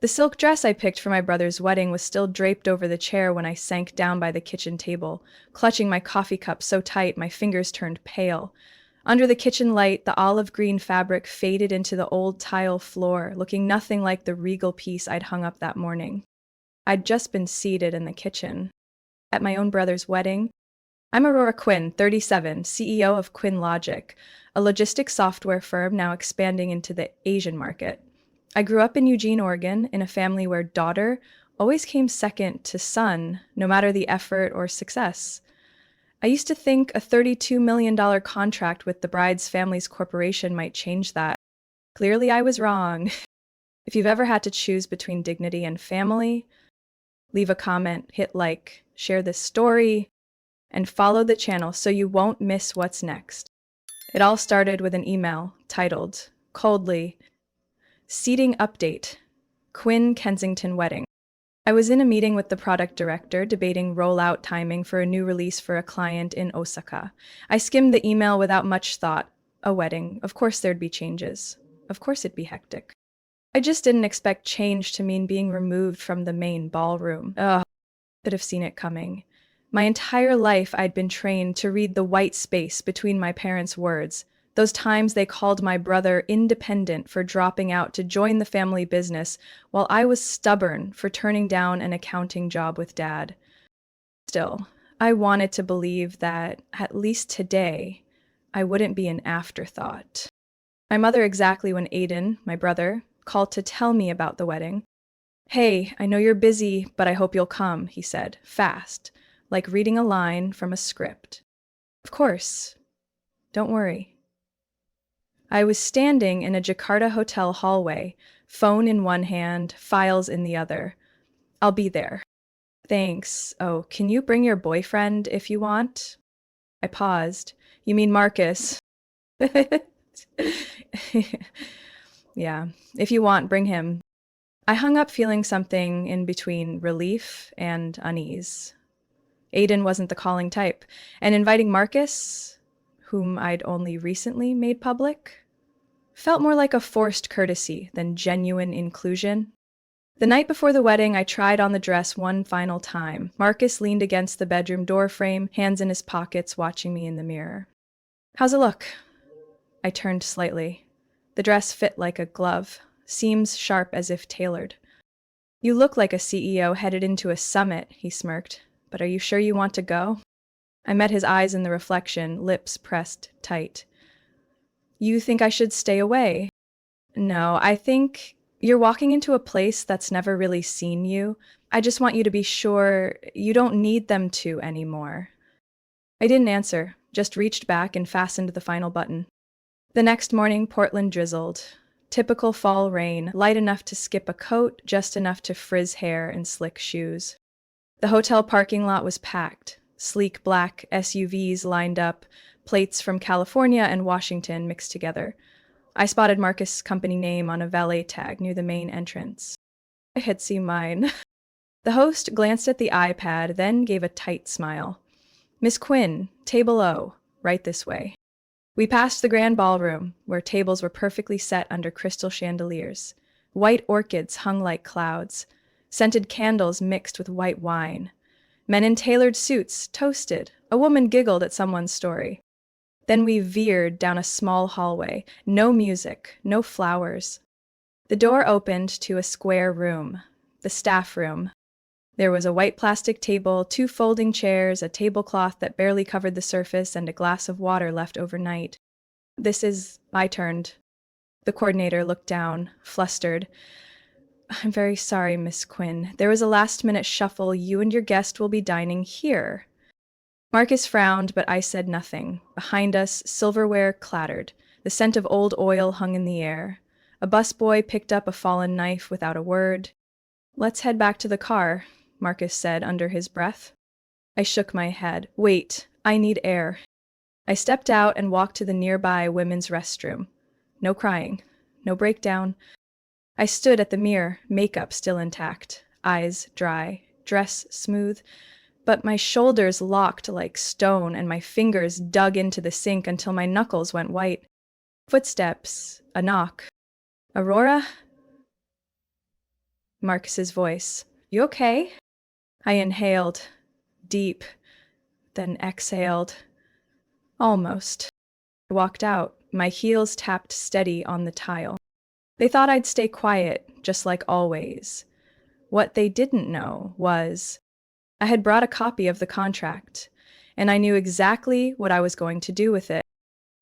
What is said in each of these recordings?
The silk dress I picked for my brother's wedding was still draped over the chair when I sank down by the kitchen table, clutching my coffee cup so tight my fingers turned pale. Under the kitchen light, the olive green fabric faded into the old tile floor, looking nothing like the regal piece I'd hung up that morning. I'd just been seated in the kitchen. At my own brother's wedding. I'm Aurora Quinn, 37, CEO of Quinn Logic, a logistics software firm now expanding into the Asian market. I grew up in Eugene, Oregon, in a family where daughter always came second to son, no matter the effort or success. I used to think a $32 million contract with the bride's family's corporation might change that. Clearly, I was wrong. If you've ever had to choose between dignity and family, leave a comment, hit like, share this story, and follow the channel so you won't miss what's next. It all started with an email titled, coldly, Seating Update, Quinn Kensington Wedding. I was in a meeting with the product director debating rollout timing for a new release for a client in Osaka. I skimmed the email without much thought. A wedding. Of course there'd be changes. Of course it'd be hectic. I just didn't expect change to mean being removed from the main ballroom. Ugh, could have seen it coming. My entire life I'd been trained to read the white space between my parents' words. Those times they called my brother independent for dropping out to join the family business, while I was stubborn for turning down an accounting job with Dad. Still, I wanted to believe that, at least today, I wouldn't be an afterthought. My mother exactly when Aiden, my brother, called to tell me about the wedding. Hey, I know you're busy, but I hope you'll come, he said, fast, like reading a line from a script. Of course. Don't worry. I was standing in a Jakarta hotel hallway, phone in one hand, files in the other. I'll be there. Thanks. Oh, can you bring your boyfriend if you want? I paused. You mean Marcus? Yeah, if you want, bring him. I hung up feeling something in between relief and unease. Aiden wasn't the calling type, and inviting Marcus, whom I'd only recently made public, felt more like a forced courtesy than genuine inclusion. The night before the wedding, I tried on the dress one final time. Marcus leaned against the bedroom door frame, hands in his pockets, watching me in the mirror. How's it look? I turned slightly. The dress fit like a glove, seams sharp as if tailored. You look like a CEO headed into a summit, he smirked. But are you sure you want to go? I met his eyes in the reflection, lips pressed tight. You think I should stay away? No, I think you're walking into a place that's never really seen you. I just want you to be sure you don't need them to anymore. I didn't answer, just reached back and fastened the final button. The next morning, Portland drizzled. Typical fall rain, light enough to skip a coat, just enough to frizz hair and slick shoes. The hotel parking lot was packed. Sleek black SUVs lined up, plates from California and Washington mixed together. I spotted Marcus' company name on a valet tag near the main entrance. I had seen mine. The host glanced at the iPad, then gave a tight smile. Miss Quinn, table O, right this way. We passed the grand ballroom, where tables were perfectly set under crystal chandeliers. White orchids hung like clouds. Scented candles mixed with white wine. Men in tailored suits toasted. A woman giggled at someone's story. Then we veered down a small hallway. No music, no flowers. The door opened to a square room, the staff room. There was a white plastic table, 2 folding chairs, a tablecloth that barely covered the surface, and a glass of water left overnight. I turned. The coordinator looked down, flustered. I'm very sorry, Miss Quinn. There was a last-minute shuffle. You and your guest will be dining here. Marcus frowned, but I said nothing. Behind us, silverware clattered. The scent of old oil hung in the air. A busboy picked up a fallen knife without a word. Let's head back to the car, Marcus said under his breath. I shook my head. Wait, I need air. I stepped out and walked to the nearby women's restroom. No crying. No breakdown. I stood at the mirror, makeup still intact, eyes dry, dress smooth, but my shoulders locked like stone and my fingers dug into the sink until my knuckles went white. Footsteps, a knock. Aurora? Marcus's voice. You okay? I inhaled, deep, then exhaled. Almost. I walked out, my heels tapped steady on the tile. They thought I'd stay quiet, just like always. What they didn't know was I had brought a copy of the contract, and I knew exactly what I was going to do with it.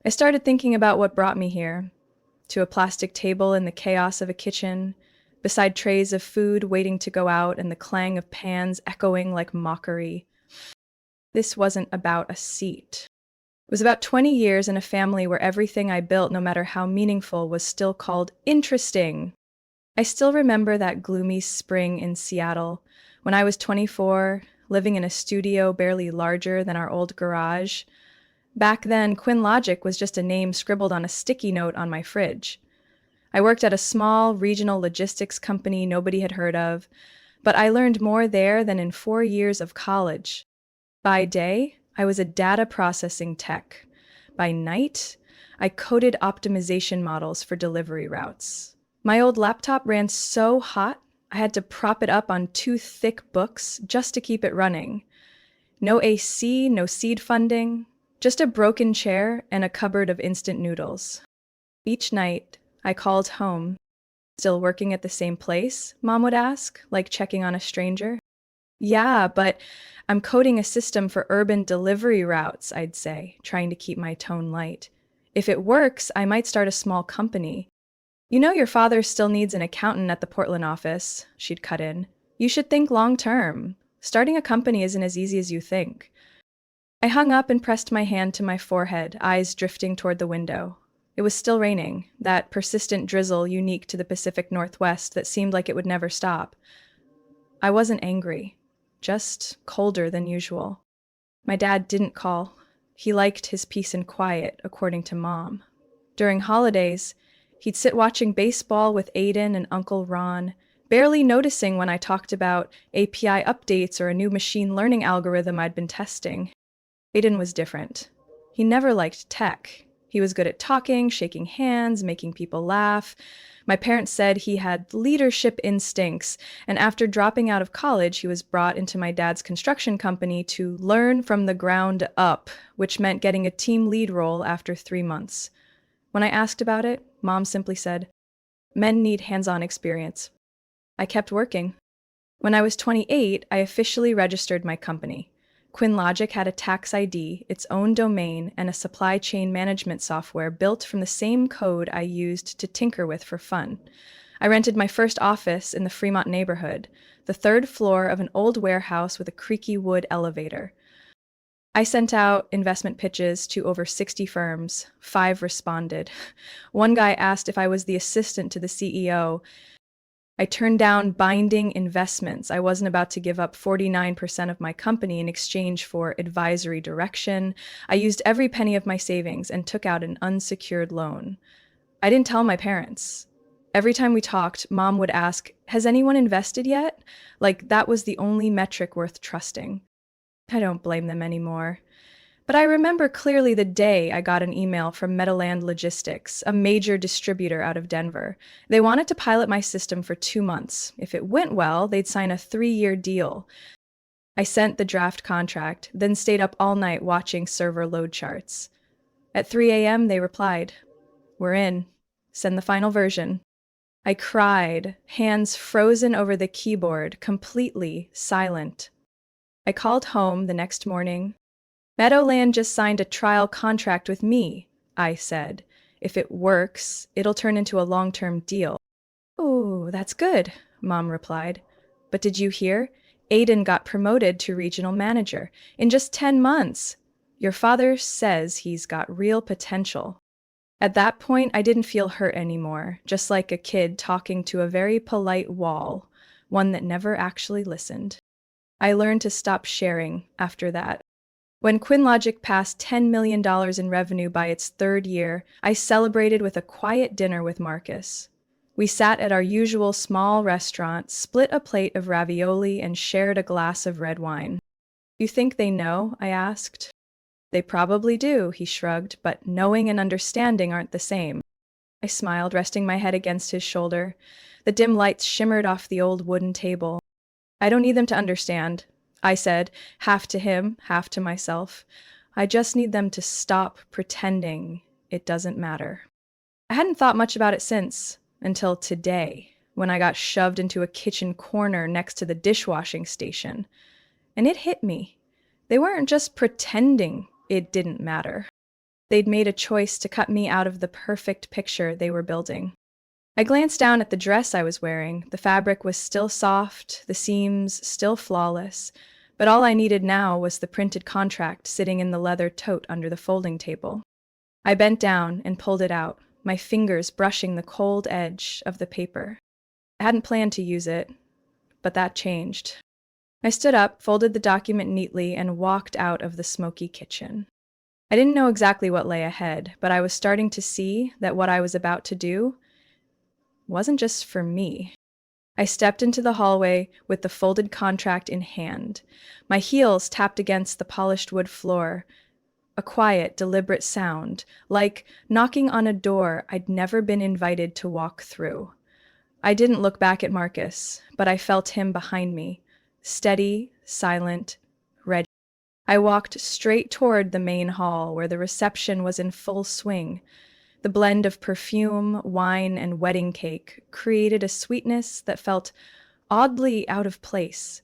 I started thinking about what brought me here, to a plastic table in the chaos of a kitchen, beside trays of food waiting to go out and the clang of pans echoing like mockery. This wasn't about a seat. It was about 20 years in a family where everything I built, no matter how meaningful, was still called interesting. I still remember that gloomy spring in Seattle, when I was 24, living in a studio barely larger than our old garage. Back then, QuinLogic was just a name scribbled on a sticky note on my fridge. I worked at a small regional logistics company nobody had heard of, but I learned more there than in 4 years of college. By day, I was a data processing tech. By night, I coded optimization models for delivery routes. My old laptop ran so hot, I had to prop it up on 2 thick books just to keep it running. No AC, no seed funding, just a broken chair and a cupboard of instant noodles. Each night, I called home. Still working at the same place? Mom would ask, like checking on a stranger. Yeah, but I'm coding a system for urban delivery routes, I'd say, trying to keep my tone light. If it works, I might start a small company. You know your father still needs an accountant at the Portland office, she'd cut in. You should think long term. Starting a company isn't as easy as you think. I hung up and pressed my hand to my forehead, eyes drifting toward the window. It was still raining, that persistent drizzle unique to the Pacific Northwest that seemed like it would never stop. I wasn't angry, just colder than usual. My dad didn't call. He liked his peace and quiet, according to Mom. During holidays, he'd sit watching baseball with Aiden and Uncle Ron, barely noticing when I talked about API updates or a new machine learning algorithm I'd been testing. Aiden was different. He never liked tech. He was good at talking, shaking hands, making people laugh. My parents said he had leadership instincts, and after dropping out of college, he was brought into my dad's construction company to learn from the ground up, which meant getting a team lead role after 3 months. When I asked about it, Mom simply said, "Men need hands-on experience." I kept working. When I was 28, I officially registered my company. QuinLogic had a tax ID, its own domain, and a supply chain management software built from the same code I used to tinker with for fun. I rented my first office in the Fremont neighborhood, the 3rd floor of an old warehouse with a creaky wood elevator. I sent out investment pitches to over 60 firms. 5 responded. One guy asked if I was the assistant to the CEO. I turned down binding investments. I wasn't about to give up 49% of my company in exchange for advisory direction. I used every penny of my savings and took out an unsecured loan. I didn't tell my parents. Every time we talked, Mom would ask, "Has anyone invested yet?" Like that was the only metric worth trusting. I don't blame them anymore. But I remember clearly the day I got an email from Meadowland Logistics, a major distributor out of Denver. They wanted to pilot my system for 2 months. If it went well, they'd sign a 3-year deal. I sent the draft contract, then stayed up all night watching server load charts. At 3 a.m., they replied, "We're in. Send the final version." I cried, hands frozen over the keyboard, completely silent. I called home the next morning. "Meadowland just signed a trial contract with me," I said. "If it works, it'll turn into a long-term deal." "Oh, that's good," Mom replied. "But did you hear? Aiden got promoted to regional manager in just 10 months. Your father says he's got real potential." At that point, I didn't feel hurt anymore, just like a kid talking to a very polite wall, one that never actually listened. I learned to stop sharing after that. When QuinLogic passed $10 million in revenue by its 3rd year, I celebrated with a quiet dinner with Marcus. We sat at our usual small restaurant, split a plate of ravioli, and shared a glass of red wine. "You think they know?" I asked. "They probably do," he shrugged, "but knowing and understanding aren't the same." I smiled, resting my head against his shoulder. The dim lights shimmered off the old wooden table. I don't need them to understand, I said, half to him, half to myself. I just need them to stop pretending it doesn't matter. I hadn't thought much about it since, until today, when I got shoved into a kitchen corner next to the dishwashing station. And it hit me. They weren't just pretending it didn't matter. They'd made a choice to cut me out of the perfect picture they were building. I glanced down at the dress I was wearing. The fabric was still soft, the seams still flawless, but all I needed now was the printed contract sitting in the leather tote under the folding table. I bent down and pulled it out, my fingers brushing the cold edge of the paper. I hadn't planned to use it, but that changed. I stood up, folded the document neatly, and walked out of the smoky kitchen. I didn't know exactly what lay ahead, but I was starting to see that what I was about to do wasn't just for me. I stepped into the hallway with the folded contract in hand. My heels tapped against the polished wood floor, a quiet, deliberate sound, like knocking on a door I'd never been invited to walk through. I didn't look back at Marcus, but I felt him behind me, steady, silent, ready. I walked straight toward the main hall where the reception was in full swing. The blend of perfume, wine, and wedding cake created a sweetness that felt oddly out of place.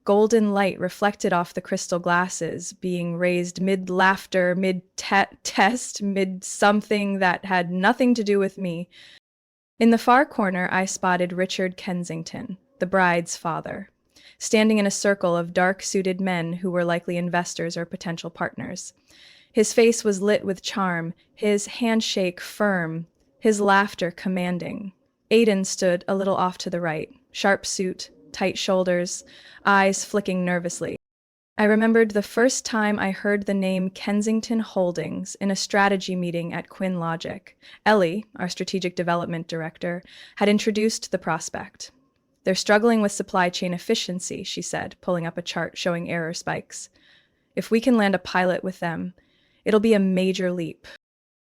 Golden light reflected off the crystal glasses, being raised mid-laughter, mid-test, mid-something that had nothing to do with me. In the far corner, I spotted Richard Kensington, the bride's father, standing in a circle of dark-suited men who were likely investors or potential partners. His face was lit with charm, his handshake firm, his laughter commanding. Aidan stood a little off to the right, sharp suit, tight shoulders, eyes flicking nervously. I remembered the first time I heard the name Kensington Holdings in a strategy meeting at Quinn Logic. Ellie, our strategic development director, had introduced the prospect. They're struggling with supply chain efficiency, she said, pulling up a chart showing error spikes. If we can land a pilot with them, it'll be a major leap.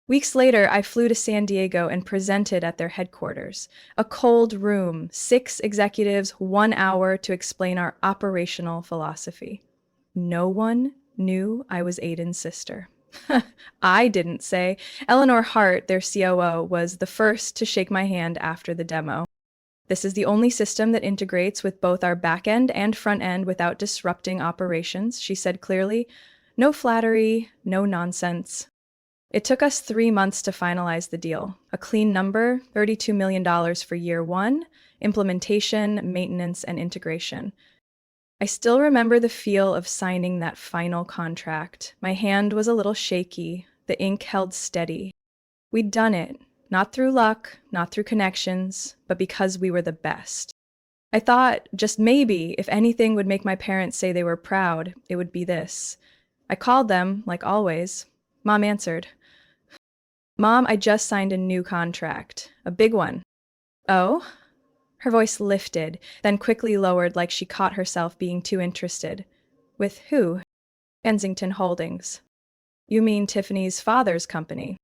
Weeks later, I flew to San Diego and presented at their headquarters. A cold room, 6 executives, 1 hour to explain our operational philosophy. No one knew I was Aidan's sister. I didn't say. Eleanor Hart, their COO, was the first to shake my hand after the demo. This is the only system that integrates with both our back end and front end without disrupting operations, she said clearly. No flattery, no nonsense. It took us 3 months to finalize the deal. A clean number, $32 million for year 1, implementation, maintenance, and integration. I still remember the feel of signing that final contract. My hand was a little shaky, the ink held steady. We'd done it, not through luck, not through connections, but because we were the best. I thought, just maybe, if anything would make my parents say they were proud, it would be this. I called them, like always. Mom answered. Mom, I just signed a new contract. A big one. Oh? Her voice lifted, then quickly lowered like she caught herself being too interested. With who? Kensington Holdings. You mean Tiffany's father's company?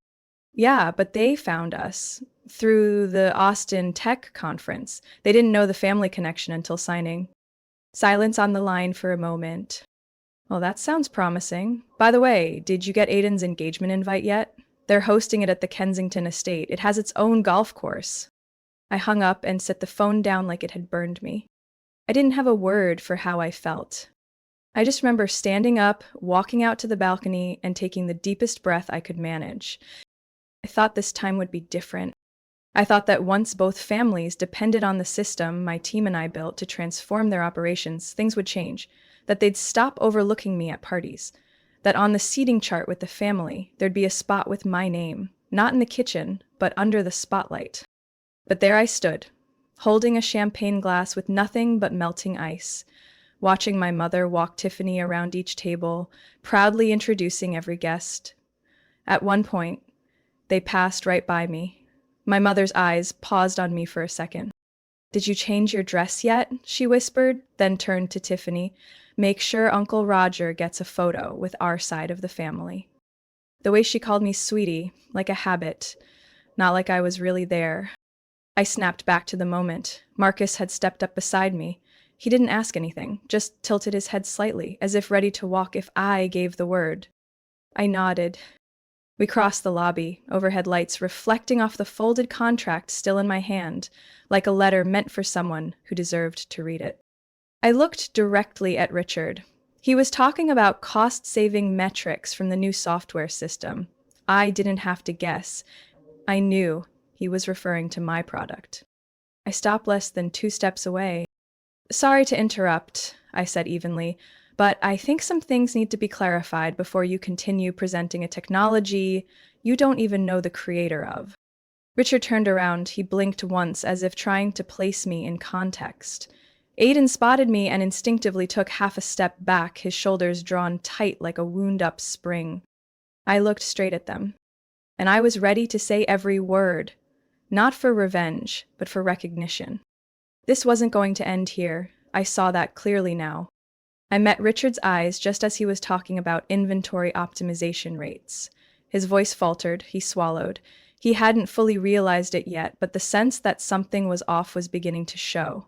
Yeah, but they found us through the Austin Tech Conference. They didn't know the family connection until signing. Silence on the line for a moment. Well, that sounds promising. By the way, did you get Aidan's engagement invite yet? They're hosting it at the Kensington estate. It has its own golf course. I hung up and set the phone down like it had burned me. I didn't have a word for how I felt. I just remember standing up, walking out to the balcony, and taking the deepest breath I could manage. I thought this time would be different. I thought that once both families depended on the system my team and I built to transform their operations, things would change. That they'd stop overlooking me at parties. That on the seating chart with the family, there'd be a spot with my name, not in the kitchen, but under the spotlight. But there I stood, holding a champagne glass with nothing but melting ice, watching my mother walk Tiffany around each table, proudly introducing every guest. At one point, they passed right by me. My mother's eyes paused on me for a second. Did you change your dress yet? She whispered, then turned to Tiffany. Make sure Uncle Roger gets a photo with our side of the family. The way she called me sweetie, like a habit, not like I was really there. I snapped back to the moment. Marcus had stepped up beside me. He didn't ask anything, just tilted his head slightly, as if ready to walk if I gave the word. I nodded. We crossed the lobby, overhead lights reflecting off the folded contract still in my hand, like a letter meant for someone who deserved to read it. I looked directly at Richard. He was talking about cost-saving metrics from the new software system. I didn't have to guess. I knew he was referring to my product. I stopped less than 2 steps away. Sorry to interrupt, I said evenly, but I think some things need to be clarified before you continue presenting a technology you don't even know the creator of. Richard turned around. He blinked once as if trying to place me in context. Aiden spotted me and instinctively took half a step back, his shoulders drawn tight like a wound-up spring. I looked straight at them, and I was ready to say every word, not for revenge, but for recognition. This wasn't going to end here. I saw that clearly now. I met Richard's eyes just as he was talking about inventory optimization rates. His voice faltered. He swallowed. He hadn't fully realized it yet, but the sense that something was off was beginning to show.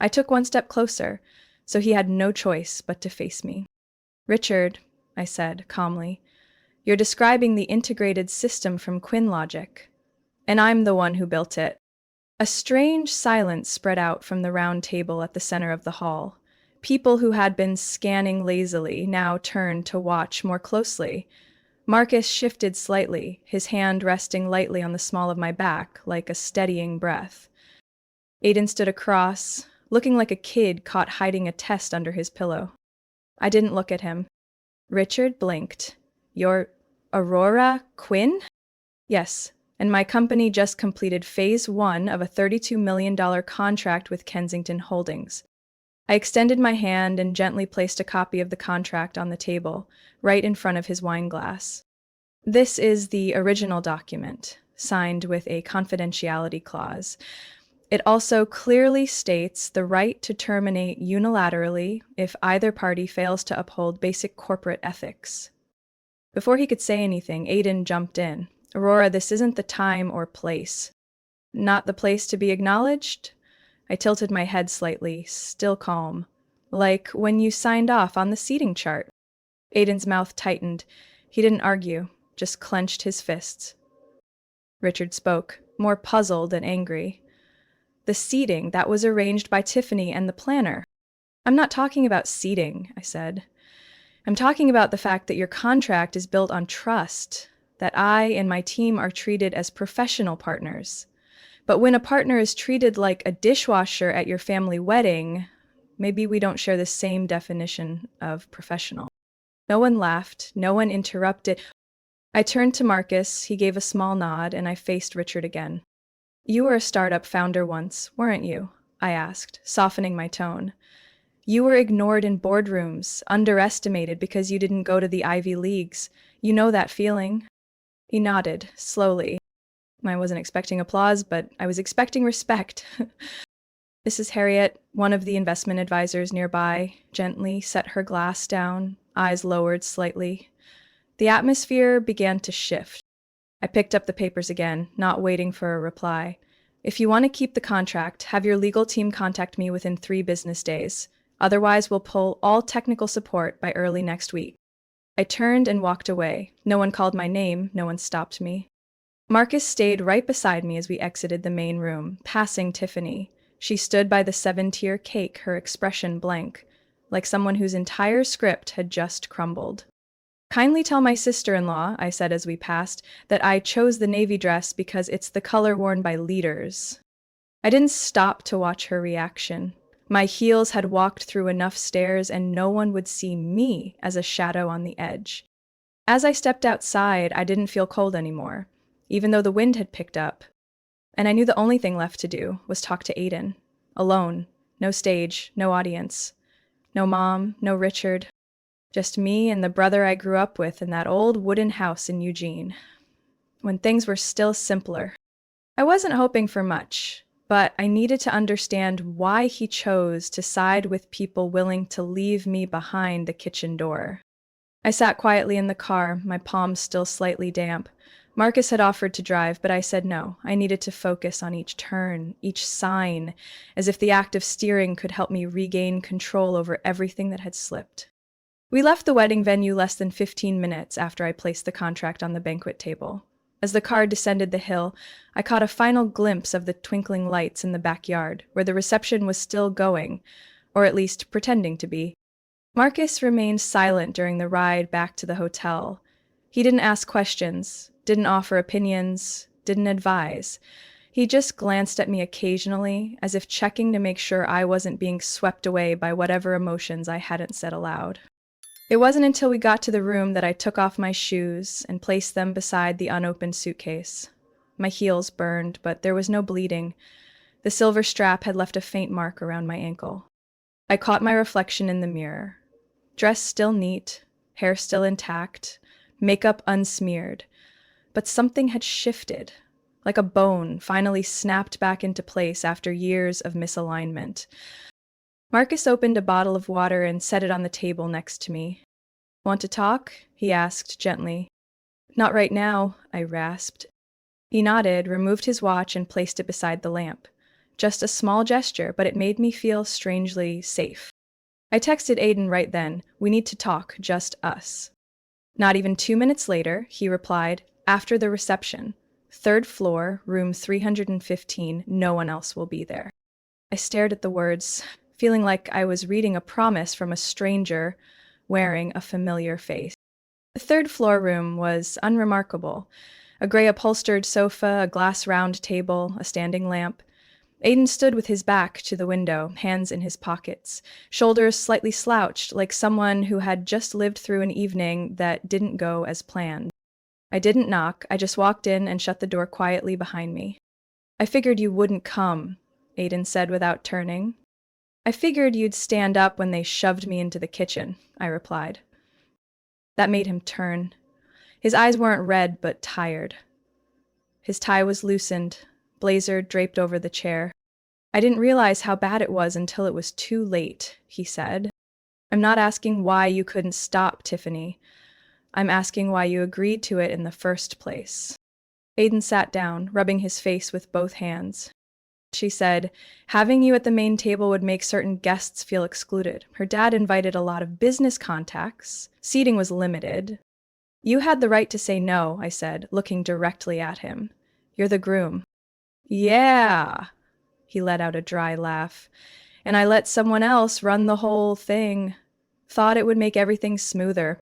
I took 1 step closer, so he had no choice but to face me. Richard, I said calmly, you're describing the integrated system from QuinLogic, and I'm the one who built it. A strange silence spread out from the round table at the center of the hall. People who had been scanning lazily now turned to watch more closely. Marcus shifted slightly, his hand resting lightly on the small of my back, like a steadying breath. Aiden stood across, looking like a kid caught hiding a test under his pillow. I didn't look at him. Richard blinked. You're Aurora Quinn? Yes, and my company just completed phase 1 of a $32 million contract with Kensington Holdings. I extended my hand and gently placed a copy of the contract on the table, right in front of his wine glass. This is the original document, signed with a confidentiality clause. It also clearly states the right to terminate unilaterally if either party fails to uphold basic corporate ethics. Before he could say anything, Aiden jumped in. Aurora, this isn't the time or place. Not the place to be acknowledged? I tilted my head slightly, still calm. Like when you signed off on the seating chart. Aiden's mouth tightened. He didn't argue, just clenched his fists. Richard spoke, more puzzled than angry. The seating that was arranged by Tiffany and the planner. I'm not talking about seating, I said. I'm talking about the fact that your contract is built on trust, that I and my team are treated as professional partners. But when a partner is treated like a dishwasher at your family wedding, maybe we don't share the same definition of professional. No one laughed, no one interrupted. I turned to Marcus, he gave a small nod, and I faced Richard again. You were a startup founder once, weren't you? I asked, softening my tone. You were ignored in boardrooms, underestimated because you didn't go to the Ivy Leagues. You know that feeling. He nodded, slowly. I wasn't expecting applause, but I was expecting respect. Mrs. Harriet, one of the investment advisors nearby, gently set her glass down, eyes lowered slightly. The atmosphere began to shift. I picked up the papers again, not waiting for a reply. If you want to keep the contract, have your legal team contact me within 3 business days. Otherwise, we'll pull all technical support by early next week. I turned and walked away. No one called my name, no one stopped me. Marcus stayed right beside me as we exited the main room, passing Tiffany. She stood by the 7-tier cake, her expression blank, like someone whose entire script had just crumbled. Kindly tell my sister-in-law, I said as we passed, that I chose the navy dress because it's the color worn by leaders. I didn't stop to watch her reaction. My heels had walked through enough stairs and no one would see me as a shadow on the edge. As I stepped outside, I didn't feel cold anymore, even though the wind had picked up. And I knew the only thing left to do was talk to Aiden. Alone. No stage, no audience. No mom, no Richard. Just me and the brother I grew up with in that old wooden house in Eugene. When things were still simpler. I wasn't hoping for much, but I needed to understand why he chose to side with people willing to leave me behind the kitchen door. I sat quietly in the car, my palms still slightly damp. Marcus had offered to drive, but I said no. I needed to focus on each turn, each sign, as if the act of steering could help me regain control over everything that had slipped. We left the wedding venue less than 15 minutes after I placed the contract on the banquet table. As the car descended the hill, I caught a final glimpse of the twinkling lights in the backyard, where the reception was still going, or at least pretending to be. Marcus remained silent during the ride back to the hotel. He didn't ask questions, didn't offer opinions, didn't advise. He just glanced at me occasionally, as if checking to make sure I wasn't being swept away by whatever emotions I hadn't said aloud. It wasn't until we got to the room that I took off my shoes and placed them beside the unopened suitcase. My heels burned, but there was no bleeding. The silver strap had left a faint mark around my ankle. I caught my reflection in the mirror. Dress still neat, hair still intact, makeup unsmeared. But something had shifted, like a bone finally snapped back into place after years of misalignment. Marcus opened a bottle of water and set it on the table next to me. "Want to talk?" he asked gently. "Not right now," I rasped. He nodded, removed his watch, and placed it beside the lamp. Just a small gesture, but it made me feel strangely safe. I texted Aiden right then. "We need to talk, just us." Not even 2 minutes later, he replied, "After the reception. 3rd floor, room 315, no one else will be there." I stared at the words, feeling like I was reading a promise from a stranger wearing a familiar face. The 3rd floor room was unremarkable. A gray upholstered sofa, a glass round table, a standing lamp. Aiden stood with his back to the window, hands in his pockets, shoulders slightly slouched, like someone who had just lived through an evening that didn't go as planned. I didn't knock, I just walked in and shut the door quietly behind me. "I figured you wouldn't come," Aiden said without turning. "I figured you'd stand up when they shoved me into the kitchen," I replied. That made him turn. His eyes weren't red, but tired. His tie was loosened, blazer draped over the chair. "I didn't realize how bad it was until it was too late," he said. "I'm not asking why you couldn't stop, Tiffany. I'm asking why you agreed to it in the first place." Aiden sat down, rubbing his face with both hands. She said, "Having you at the main table would make certain guests feel excluded. Her dad invited a lot of business contacts. Seating was limited." "You had the right to say no," I said, looking directly at him. "You're the groom." "Yeah," he let out a dry laugh. "And I let someone else run the whole thing. Thought it would make everything smoother."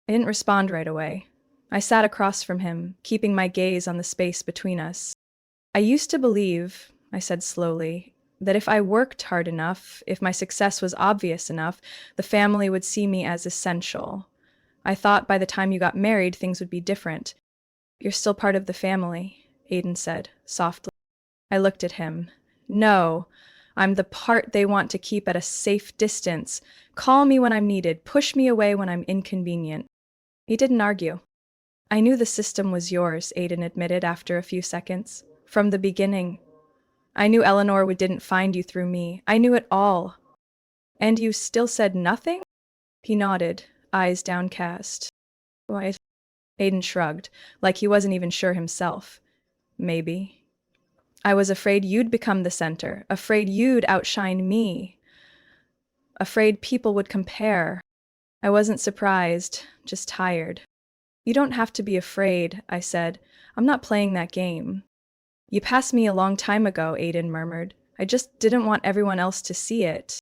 I didn't respond right away. I sat across from him, keeping my gaze on the space between us. "I used to believe," I said slowly, "that if I worked hard enough, if my success was obvious enough, the family would see me as essential. I thought by the time you got married, things would be different." "You're still part of the family," Aiden said, softly. I looked at him. "No, I'm the part they want to keep at a safe distance. Call me when I'm needed, push me away when I'm inconvenient." He didn't argue. "I knew the system was yours," Aiden admitted after a few seconds. "From the beginning. I knew Eleanor didn't find you through me. I knew it all." "And you still said nothing?" He nodded, eyes downcast. "Why?" Aiden shrugged, like he wasn't even sure himself. "Maybe. I was afraid you'd become the center, afraid you'd outshine me, afraid people would compare." I wasn't surprised, just tired. "You don't have to be afraid," I said. "I'm not playing that game." "You passed me a long time ago," Aiden murmured. "I just didn't want everyone else to see it."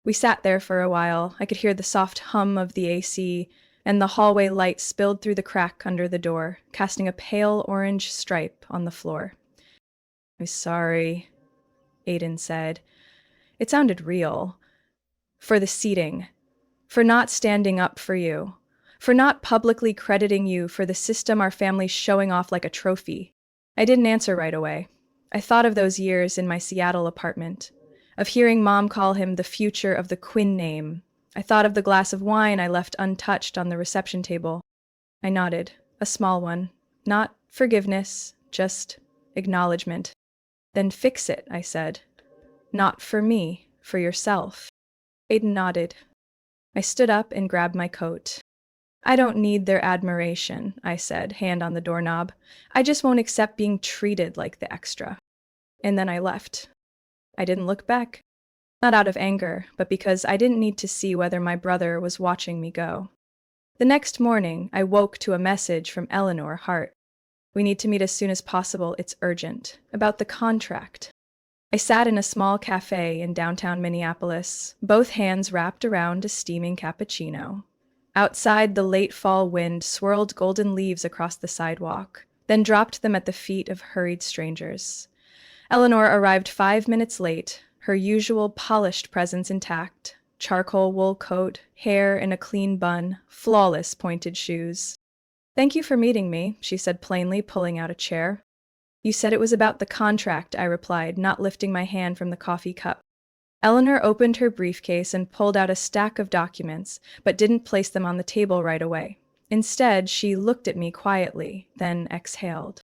We sat there for a while. I could hear the soft hum of the AC, and the hallway light spilled through the crack under the door, casting a pale orange stripe on the floor. "I'm sorry," Aiden said. It sounded real. "For the seating. For not standing up for you. For not publicly crediting you for the system our family's showing off like a trophy." I didn't answer right away. I thought of those years in my Seattle apartment, of hearing Mom call him the future of the Quinn name. I thought of the glass of wine I left untouched on the reception table. I nodded, a small one. Not forgiveness, just acknowledgement. "Then fix it," I said. "Not for me, for yourself." Aiden nodded. I stood up and grabbed my coat. I don't need their admiration, I said, hand on the doorknob. I just won't accept being treated like the extra. And then I left. I didn't look back. Not out of anger, but because I didn't need to see whether my brother was watching me go. The next morning, I woke to a message from Eleanor Hart. We need to meet as soon as possible, it's urgent. About the contract. I sat in a small cafe in downtown Minneapolis, both hands wrapped around a steaming cappuccino. Outside, the late fall wind swirled golden leaves across the sidewalk, then dropped them at the feet of hurried strangers. Eleanor arrived 5 minutes late, her usual polished presence intact. Charcoal wool coat, hair in a clean bun, flawless pointed shoes. Thank you for meeting me, she said plainly, pulling out a chair. You said it was about the contract, I replied, not lifting my hand from the coffee cup. Eleanor opened her briefcase and pulled out a stack of documents, but didn't place them on the table right away. Instead, she looked at me quietly, then exhaled.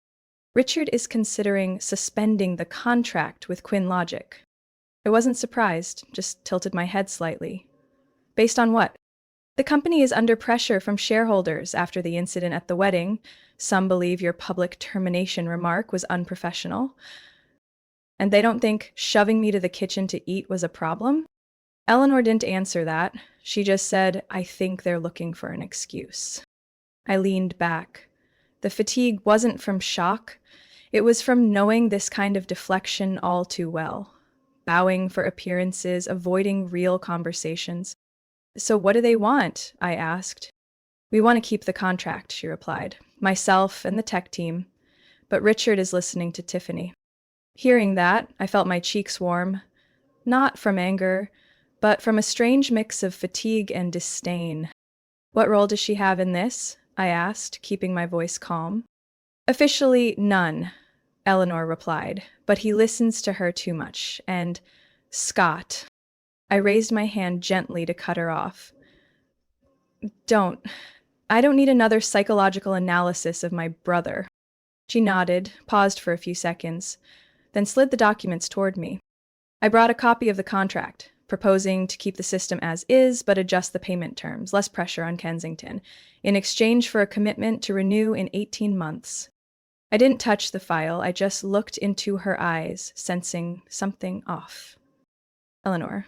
Richard is considering suspending the contract with Quinn Logic. I wasn't surprised, just tilted my head slightly. Based on what? The company is under pressure from shareholders after the incident at the wedding. Some believe your public termination remark was unprofessional. And they don't think shoving me to the kitchen to eat was a problem? Eleanor didn't answer that. She just said, I think they're looking for an excuse. I leaned back. The fatigue wasn't from shock. It was from knowing this kind of deflection all too well. Bowing for appearances, avoiding real conversations. So what do they want? I asked. We want to keep the contract, she replied. Myself and the tech team. But Richard is listening to Tiffany. Hearing that, I felt my cheeks warm. Not from anger, but from a strange mix of fatigue and disdain. What role does she have in this? I asked, keeping my voice calm. Officially, none, Eleanor replied, but he listens to her too much. And Scott. I raised my hand gently to cut her off. I don't need another psychological analysis of my brother. She nodded, paused for a few seconds, then slid the documents toward me. I brought a copy of the contract, proposing to keep the system as is but adjust the payment terms, less pressure on Kensington, in exchange for a commitment to renew in 18 months. I didn't touch the file, I just looked into her eyes, sensing something off. Eleanor,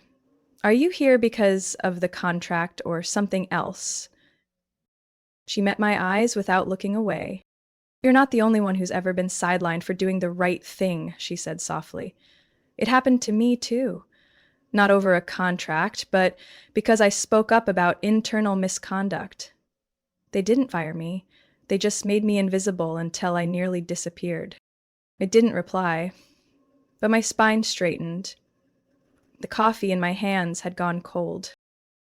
are you here because of the contract or something else? She met my eyes without looking away. You're not the only one who's ever been sidelined for doing the right thing, she said softly. It happened to me, too. Not over a contract, but because I spoke up about internal misconduct. They didn't fire me. They just made me invisible until I nearly disappeared. I didn't reply, but my spine straightened. The coffee in my hands had gone cold.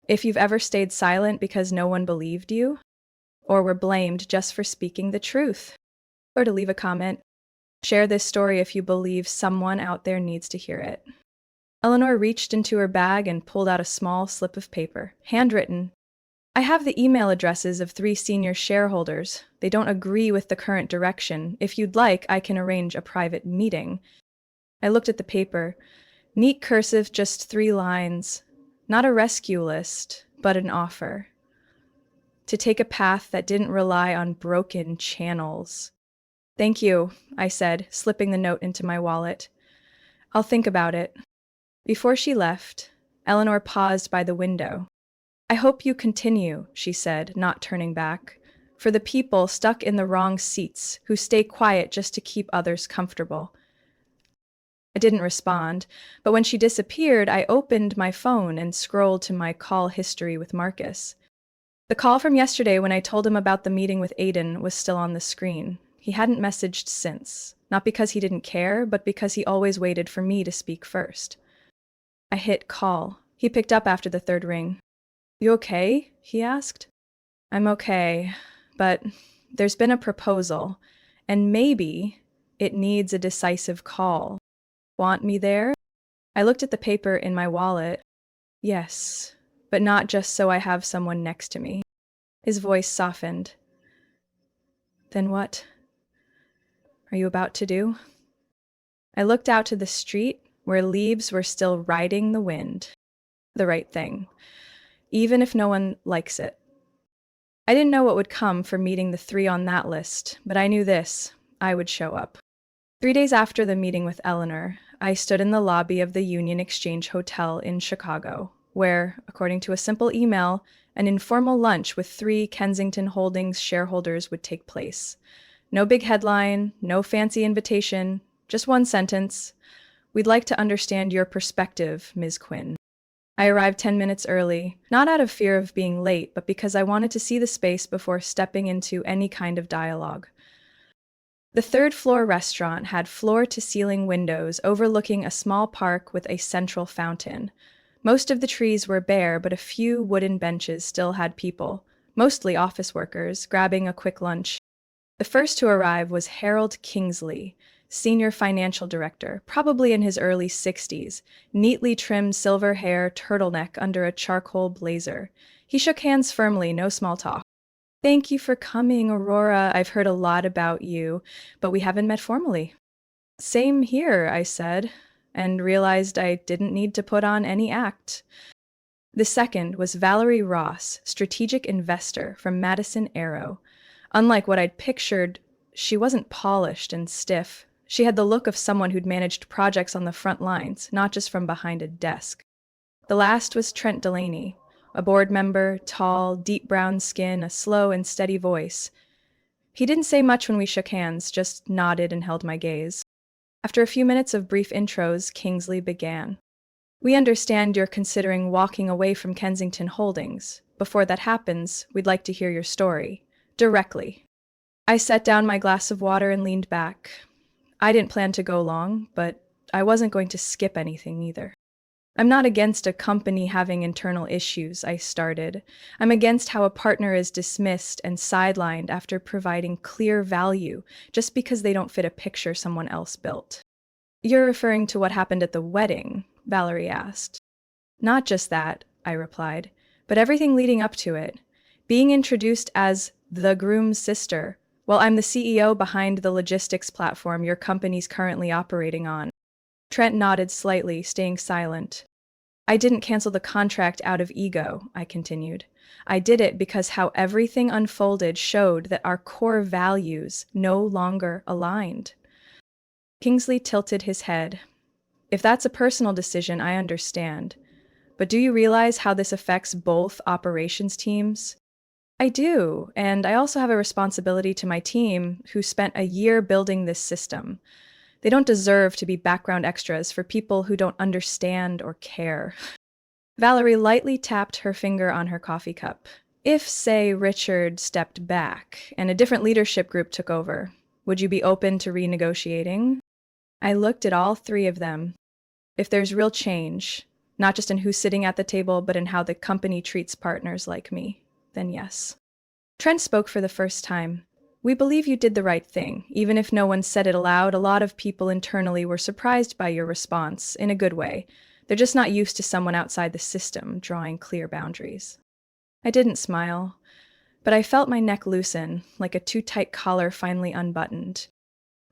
If you've ever stayed silent because no one believed you, or were blamed just for speaking the truth, or to leave a comment, share this story if you believe someone out there needs to hear it. Eleanor reached into her bag and pulled out a small slip of paper, handwritten. I have the email addresses of 3 senior shareholders. They don't agree with the current direction. If you'd like, I can arrange a private meeting. I looked at the paper. Neat cursive, just 3 lines. Not a rescue list, but an offer. To take a path that didn't rely on broken channels. Thank you, I said, slipping the note into my wallet. I'll think about it. Before she left, Eleanor paused by the window. I hope you continue, she said, not turning back, for the people stuck in the wrong seats who stay quiet just to keep others comfortable. I didn't respond, but when she disappeared, I opened my phone and scrolled to my call history with Marcus. The call from yesterday when I told him about the meeting with Aiden was still on the screen. He hadn't messaged since, not because he didn't care, but because he always waited for me to speak first. I hit call. He picked up after the 3rd ring. You okay? He asked. I'm okay, but there's been a proposal, and maybe it needs a decisive call. Want me there? I looked at the paper in my wallet. Yes, but not just so I have someone next to me. His voice softened. Then what are you about to do? I looked out to the street where leaves were still riding the wind. The right thing, even if no one likes it. I didn't know what would come from meeting the three on that list, but I knew this: I would show up. 3 days after the meeting with Eleanor, I stood in the lobby of the Union Exchange Hotel in Chicago, where, according to a simple email, an informal lunch with three Kensington Holdings shareholders would take place. No big headline, no fancy invitation, just one sentence: "We'd like to understand your perspective, Ms. Quinn." I arrived 10 minutes early, not out of fear of being late, but because I wanted to see the space before stepping into any kind of dialogue. The third-floor restaurant had floor-to-ceiling windows overlooking a small park with a central fountain. Most of the trees were bare, but a few wooden benches still had people, mostly office workers, grabbing a quick lunch. The first to arrive was Harold Kingsley, senior financial director, probably in his early 60s, neatly trimmed silver hair, turtleneck under a charcoal blazer. He shook hands firmly, no small talk. "Thank you for coming, Aurora. I've heard a lot about you, but we haven't met formally." "Same here," I said, and realized I didn't need to put on any act. The second was Valerie Ross, strategic investor from Madison Aero. Unlike what I'd pictured, she wasn't polished and stiff. She had the look of someone who'd managed projects on the front lines, not just from behind a desk. The last was Trent Delaney, a board member, tall, deep brown skin, a slow and steady voice. He didn't say much when we shook hands, just nodded and held my gaze. After a few minutes of brief intros, Kingsley began. "We understand you're considering walking away from Kensington Holdings. Before that happens, we'd like to hear your story. Directly." I set down my glass of water and leaned back. I didn't plan to go long, but I wasn't going to skip anything either. "I'm not against a company having internal issues," I started. "I'm against how a partner is dismissed and sidelined after providing clear value just because they don't fit a picture someone else built." "You're referring to what happened at the wedding?" Valerie asked. "Not just that," I replied, "but everything leading up to it. Being introduced as the groom's sister. Well, I'm the CEO behind the logistics platform your company's currently operating on." Trent nodded slightly, staying silent. "I didn't cancel the contract out of ego," I continued. "I did it because how everything unfolded showed that our core values no longer aligned." Kingsley tilted his head. "If that's a personal decision, I understand. But do you realize how this affects both operations teams?" "I do, and I also have a responsibility to my team who spent a year building this system. They don't deserve to be background extras for people who don't understand or care." Valerie lightly tapped her finger on her coffee cup. "If, say, Richard stepped back and a different leadership group took over, would you be open to renegotiating?" I looked at all three of them. If there's real change, not just in who's sitting at the table, but in how the company treats partners like me, then yes. Trent spoke for the first time. "We believe you did the right thing. Even if no one said it aloud, a lot of people internally were surprised by your response, in a good way. They're just not used to someone outside the system drawing clear boundaries." I didn't smile, but I felt my neck loosen, like a too-tight collar finally unbuttoned.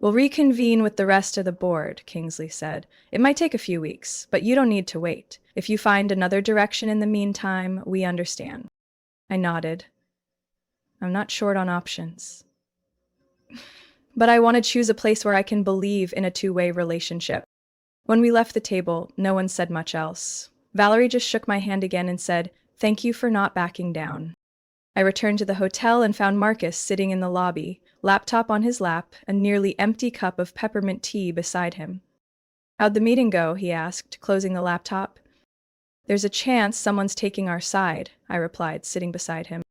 "We'll reconvene with the rest of the board," Kingsley said. "It might take a few weeks, but you don't need to wait. If you find another direction in the meantime, we understand." I nodded. I'm not short on options. But I want to choose a place where I can believe in a two-way relationship. When we left the table, no one said much else. Valerie just shook my hand again and said, "Thank you for not backing down." I returned to the hotel and found Marcus sitting in the lobby, laptop on his lap, a nearly empty cup of peppermint tea beside him. "How'd the meeting go?" he asked, closing the laptop. "There's a chance someone's taking our side," I replied, sitting beside him.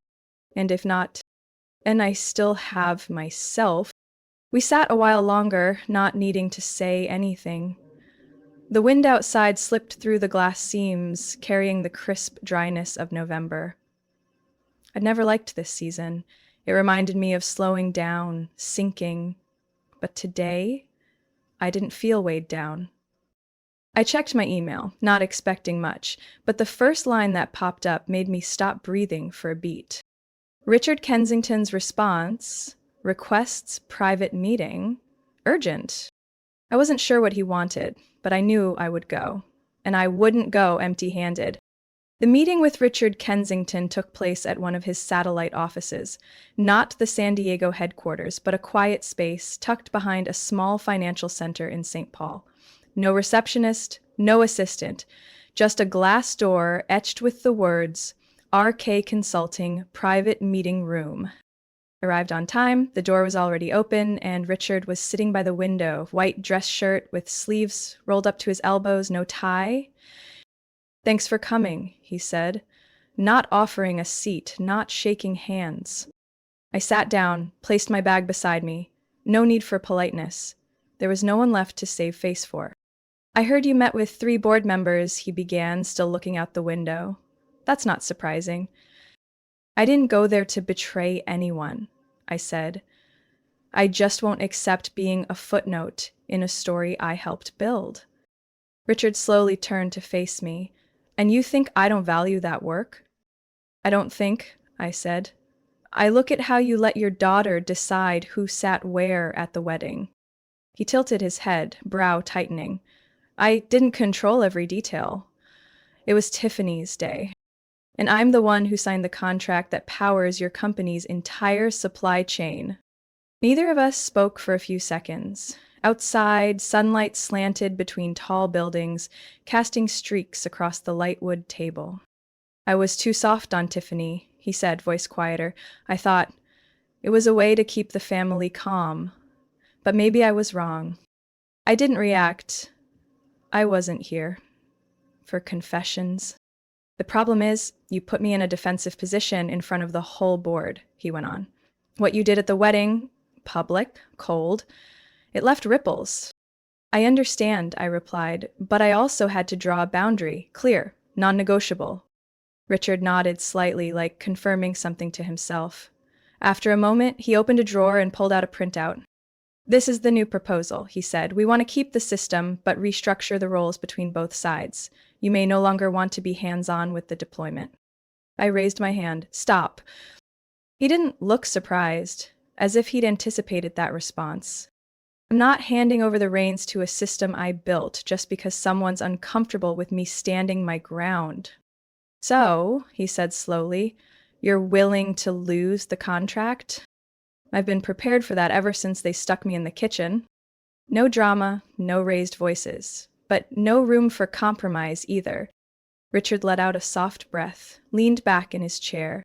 "And if not, and I still have myself." We sat a while longer, not needing to say anything. The wind outside slipped through the glass seams, carrying the crisp dryness of November. I'd never liked this season. It reminded me of slowing down, sinking. But today, I didn't feel weighed down. I checked my email, not expecting much, but the first line that popped up made me stop breathing for a beat. Richard Kensington's response: "Requests private meeting. Urgent." I wasn't sure what he wanted, but I knew I would go. And I wouldn't go empty-handed. The meeting with Richard Kensington took place at one of his satellite offices, not the San Diego headquarters, but a quiet space tucked behind a small financial center in St. Paul. No receptionist, no assistant, just a glass door etched with the words, RK Consulting, Private Meeting Room. Arrived on time, the door was already open, and Richard was sitting by the window, white dress shirt with sleeves rolled up to his elbows, no tie. "Thanks for coming," he said, not offering a seat, not shaking hands. I sat down, placed my bag beside me. No need for politeness. There was no one left to save face for. "I heard you met with 3 board members," he began, still looking out the window. "That's not surprising." "I didn't go there to betray anyone," I said. "I just won't accept being a footnote in a story I helped build." Richard slowly turned to face me. "And you think I don't value that work?" "I don't think," I said. "I look at how you let your daughter decide who sat where at the wedding." He tilted his head, brow tightening. "I didn't control every detail. It was Tiffany's day. And I'm the one who signed the contract that powers your company's entire supply chain." Neither of us spoke for a few seconds. Outside, sunlight slanted between tall buildings, casting streaks across the light wood table. "I was too soft on Tiffany," he said, voice quieter. "I thought it was a way to keep the family calm. But maybe I was wrong." I didn't react. I wasn't here for confessions. "The problem is, you put me in a defensive position in front of the whole board," he went on. "What you did at the wedding, public, cold, it left ripples." "I understand," I replied, "but I also had to draw a boundary, clear, non-negotiable." Richard nodded slightly, like confirming something to himself. After a moment, he opened a drawer and pulled out a printout. "This is the new proposal," he said. "We want to keep the system, but restructure the roles between both sides. You may no longer want to be hands-on with the deployment." I raised my hand. "Stop." He didn't look surprised, as if he'd anticipated that response. "I'm not handing over the reins to a system I built just because someone's uncomfortable with me standing my ground." "So," he said slowly, "you're willing to lose the contract?" I've been prepared for that ever since they stuck me in the kitchen. No drama, no raised voices, but no room for compromise either. Richard let out a soft breath, leaned back in his chair.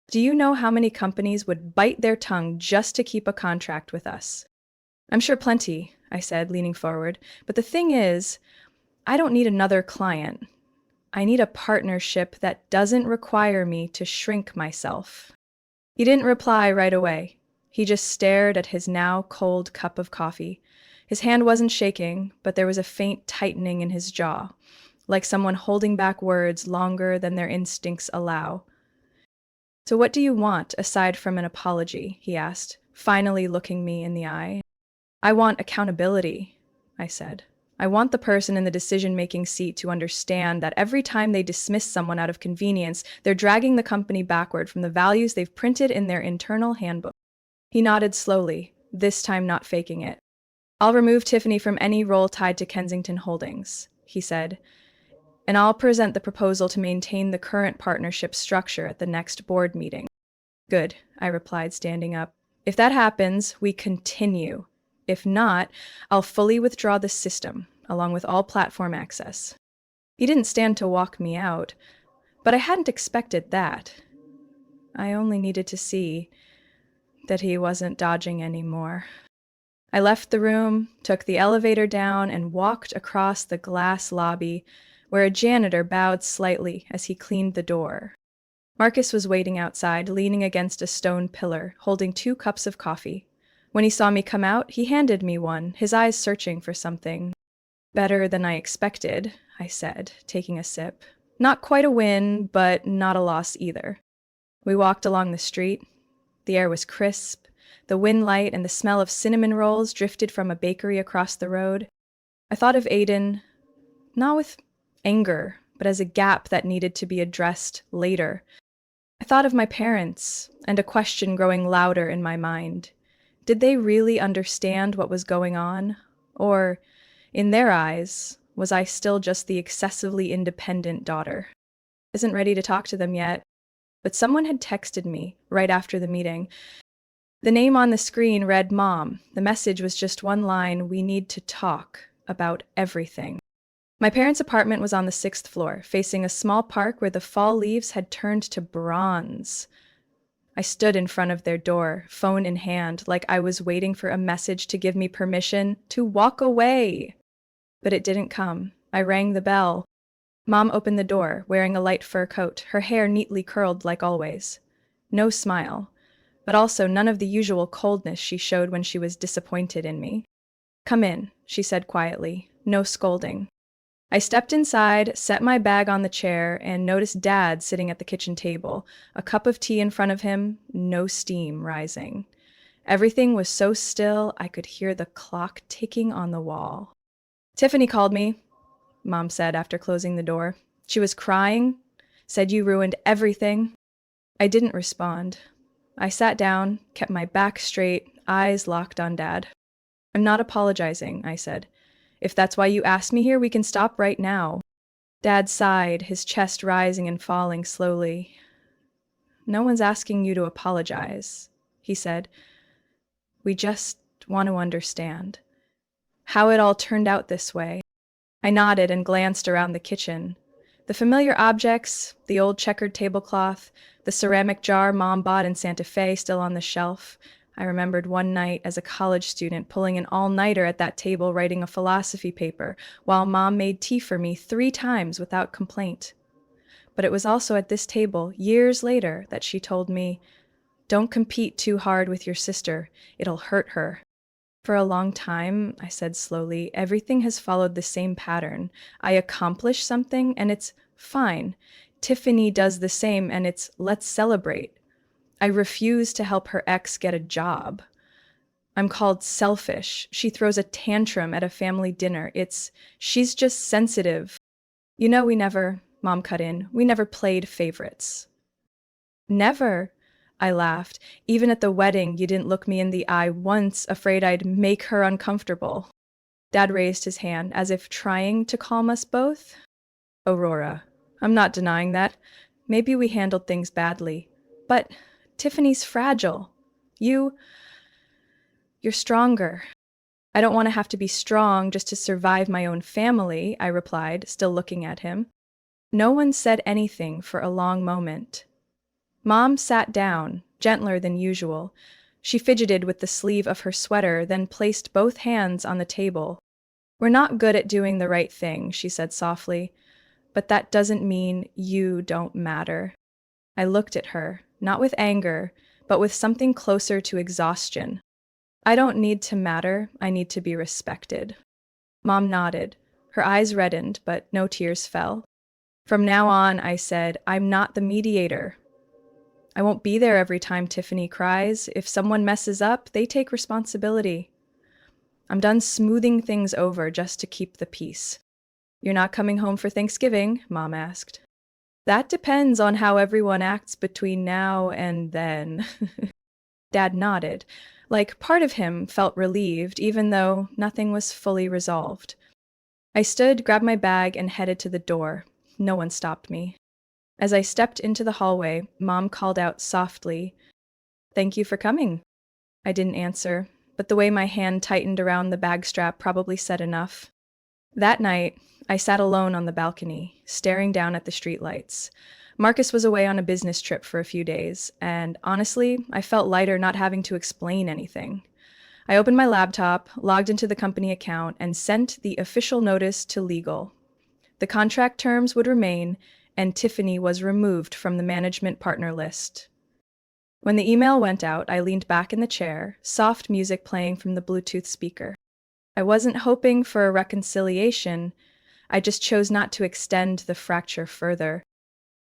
"Do you know how many companies would bite their tongue just to keep a contract with us?" "I'm sure plenty," I said, leaning forward. "But the thing is, I don't need another client. I need a partnership that doesn't require me to shrink myself." He didn't reply right away. He just stared at his now cold cup of coffee. His hand wasn't shaking, but there was a faint tightening in his jaw, like someone holding back words longer than their instincts allow. "So what do you want, aside from an apology?" he asked, finally looking me in the eye. "I want accountability," I said. "I want the person in the decision-making seat to understand that every time they dismiss someone out of convenience, they're dragging the company backward from the values they've printed in their internal handbook." He nodded slowly, this time not faking it. "I'll remove Tiffany from any role tied to Kensington Holdings," he said, "and I'll present the proposal to maintain the current partnership structure at the next board meeting." "Good," I replied, standing up. "If that happens, we continue. If not, I'll fully withdraw the system, along with all platform access." He didn't stand to walk me out, but I hadn't expected that. I only needed to see that he wasn't dodging anymore. I left the room, took the elevator down, and walked across the glass lobby, where a janitor bowed slightly as he cleaned the door. Marcus was waiting outside, leaning against a stone pillar, holding 2 cups of coffee. When he saw me come out, he handed me one, his eyes searching for something. "Better than I expected," I said, taking a sip. "Not quite a win, but not a loss either." We walked along the street. The air was crisp. The wind light and the smell of cinnamon rolls drifted from a bakery across the road. I thought of Aiden, not with anger, but as a gap that needed to be addressed later. I thought of my parents, and a question growing louder in my mind. Did they really understand what was going on? Or, in their eyes, was I still just the excessively independent daughter? isn't ready to talk to them yet. But someone had texted me right after the meeting. The name on the screen read Mom. The message was just one line: we need to talk about everything. My parents' apartment was on the 6th floor, facing a small park where the fall leaves had turned to bronze. I stood in front of their door, phone in hand, like I was waiting for a message to give me permission to walk away. But it didn't come. I rang the bell. Mom opened the door, wearing a light fur coat, her hair neatly curled like always. No smile, but also none of the usual coldness she showed when she was disappointed in me. "Come in," she said quietly, no scolding. I stepped inside, set my bag on the chair, and noticed Dad sitting at the kitchen table, a cup of tea in front of him, no steam rising. Everything was so still I could hear the clock ticking on the wall. "Tiffany called me," Mom said after closing the door. "She was crying, said you ruined everything." I didn't respond. I sat down, kept my back straight, eyes locked on Dad. "I'm not apologizing," I said. "If that's why you asked me here, we can stop right now." Dad sighed, his chest rising and falling slowly. "No one's asking you to apologize," he said. "We just want to understand how it all turned out this way." I nodded and glanced around the kitchen. The familiar objects, the old checkered tablecloth, the ceramic jar Mom bought in Santa Fe still on the shelf. I remembered one night as a college student pulling an all-nighter at that table writing a philosophy paper, while Mom made tea for me 3 times without complaint. But it was also at this table, years later, that she told me, "Don't compete too hard with your sister. It'll hurt her." "For a long time," I said slowly, "everything has followed the same pattern. I accomplish something, and it's fine. Tiffany does the same, and it's let's celebrate. I refuse to help her ex get a job. I'm called selfish. She throws a tantrum at a family dinner. She's just sensitive." "You know, Mom cut in, we never played favorites." "Never?" I laughed. "Even at the wedding, you didn't look me in the eye once, afraid I'd make her uncomfortable." Dad raised his hand, as if trying to calm us both. "Aurora, I'm not denying that. Maybe we handled things badly. But Tiffany's fragile. You're stronger." "I don't want to have to be strong just to survive my own family," I replied, still looking at him. No one said anything for a long moment. Mom sat down, gentler than usual. She fidgeted with the sleeve of her sweater, then placed both hands on the table. "We're not good at doing the right thing," she said softly, "but that doesn't mean you don't matter." I looked at her, not with anger, but with something closer to exhaustion. "I don't need to matter, I need to be respected." Mom nodded. Her eyes reddened, but no tears fell. "From now on," I said, "I'm not the mediator. I won't be there every time Tiffany cries. If someone messes up, they take responsibility. I'm done smoothing things over just to keep the peace." "You're not coming home for Thanksgiving?" Mom asked. "That depends on how everyone acts between now and then." Dad nodded, like part of him felt relieved, even though nothing was fully resolved. I stood, grabbed my bag, and headed to the door. No one stopped me. As I stepped into the hallway, Mom called out softly, "Thank you for coming." I didn't answer, but the way my hand tightened around the bag strap probably said enough. That night, I sat alone on the balcony, staring down at the streetlights. Marcus was away on a business trip for a few days, and honestly, I felt lighter not having to explain anything. I opened my laptop, logged into the company account, and sent the official notice to legal. The contract terms would remain, and Tiffany was removed from the management partner list. When the email went out, I leaned back in the chair, soft music playing from the Bluetooth speaker. I wasn't hoping for a reconciliation. I just chose not to extend the fracture further.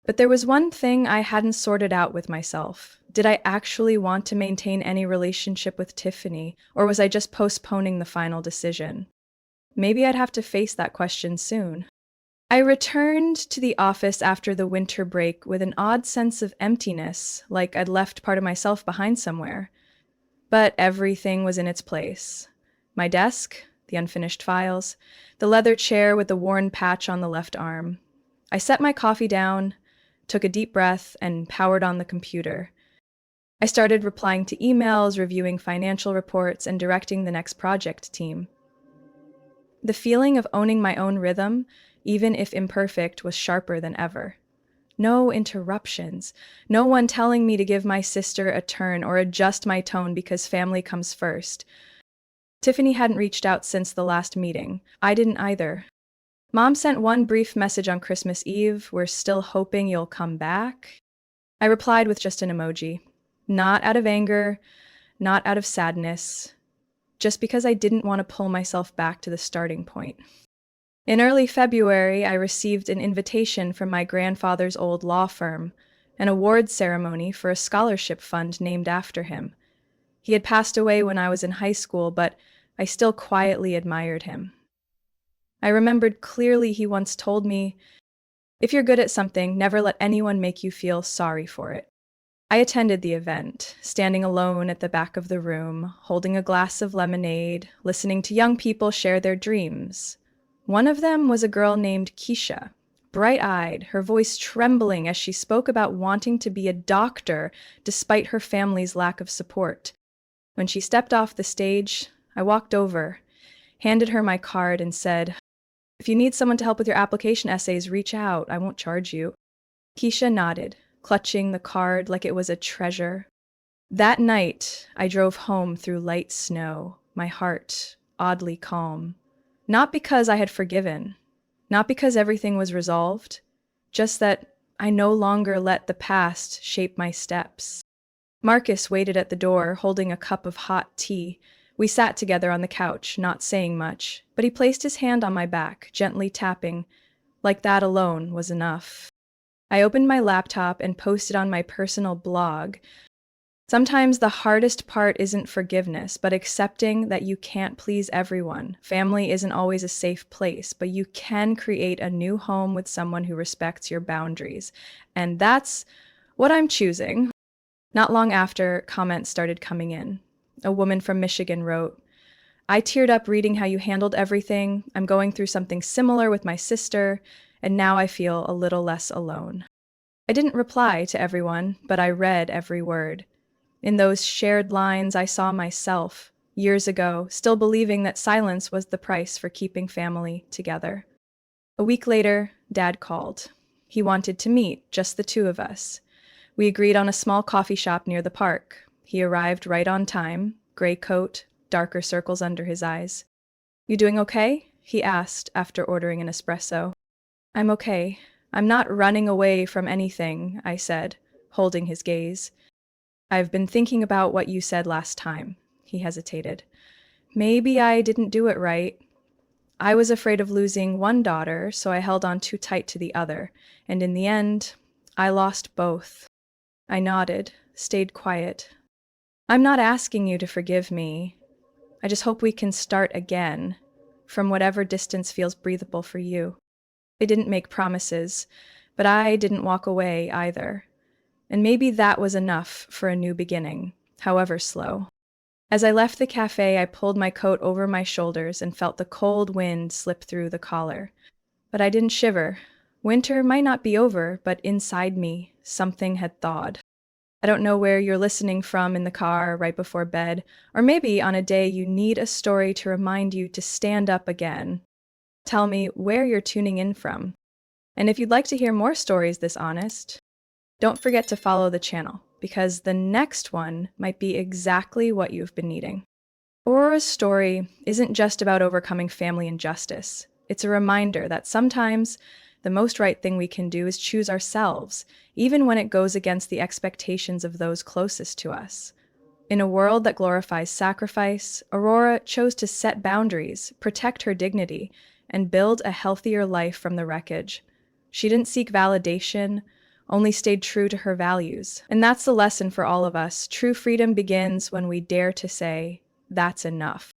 But there was one thing I hadn't sorted out with myself. Did I actually want to maintain any relationship with Tiffany, or was I just postponing the final decision? Maybe I'd have to face that question soon. I returned to the office after the winter break with an odd sense of emptiness, like I'd left part of myself behind somewhere. But everything was in its place. My desk, the unfinished files, the leather chair with the worn patch on the left arm. I set my coffee down, took a deep breath, and powered on the computer. I started replying to emails, reviewing financial reports, and directing the next project team. The feeling of owning my own rhythm, even if imperfect, was sharper than ever. No interruptions. No one telling me to give my sister a turn or adjust my tone because family comes first. Tiffany hadn't reached out since the last meeting. I didn't either. Mom sent one brief message on Christmas Eve, "We're still hoping you'll come back." I replied with just an emoji. Not out of anger, not out of sadness, just because I didn't want to pull myself back to the starting point. In early February, I received an invitation from my grandfather's old law firm, an awards ceremony for a scholarship fund named after him. He had passed away when I was in high school, but I still quietly admired him. I remembered clearly he once told me, "If you're good at something, never let anyone make you feel sorry for it." I attended the event, standing alone at the back of the room, holding a glass of lemonade, listening to young people share their dreams. One of them was a girl named Keisha, bright-eyed, her voice trembling as she spoke about wanting to be a doctor despite her family's lack of support. When she stepped off the stage, I walked over, handed her my card, and said, "If you need someone to help with your application essays, reach out. I won't charge you." Keisha nodded, clutching the card like it was a treasure. That night, I drove home through light snow, my heart oddly calm. Not because I had forgiven, not because everything was resolved, just that I no longer let the past shape my steps. Marcus waited at the door, holding a cup of hot tea. We sat together on the couch, not saying much, but he placed his hand on my back, gently tapping. Like that alone was enough. I opened my laptop and posted on my personal blog. Sometimes the hardest part isn't forgiveness, but accepting that you can't please everyone. Family isn't always a safe place, but you can create a new home with someone who respects your boundaries. And that's what I'm choosing. Not long after, comments started coming in. A woman from Michigan wrote, "I teared up reading how you handled everything. I'm going through something similar with my sister, and now I feel a little less alone." I didn't reply to everyone, but I read every word. In those shared lines, I saw myself, years ago, still believing that silence was the price for keeping family together. A week later, Dad called. He wanted to meet, just the two of us. We agreed on a small coffee shop near the park. He arrived right on time, gray coat, darker circles under his eyes. "You doing okay?" he asked after ordering an espresso. "I'm okay. I'm not running away from anything," I said, holding his gaze. "I've been thinking about what you said last time." He hesitated. "Maybe I didn't do it right. I was afraid of losing one daughter, so I held on too tight to the other. And in the end, I lost both." I nodded, stayed quiet. "I'm not asking you to forgive me. I just hope we can start again, from whatever distance feels breathable for you." I didn't make promises, but I didn't walk away either. And maybe that was enough for a new beginning, however slow. As I left the cafe, I pulled my coat over my shoulders and felt the cold wind slip through the collar. But I didn't shiver. Winter might not be over, but inside me, something had thawed. I don't know where you're listening from, in the car, right before bed, or maybe on a day you need a story to remind you to stand up again. Tell me where you're tuning in from. And if you'd like to hear more stories this honest, don't forget to follow the channel, because the next one might be exactly what you've been needing. Aurora's story isn't just about overcoming family injustice. It's a reminder that sometimes the most right thing we can do is choose ourselves, even when it goes against the expectations of those closest to us. In a world that glorifies sacrifice, Aurora chose to set boundaries, protect her dignity, and build a healthier life from the wreckage. She didn't seek validation, only stayed true to her values. And that's the lesson for all of us. True freedom begins when we dare to say, "That's enough."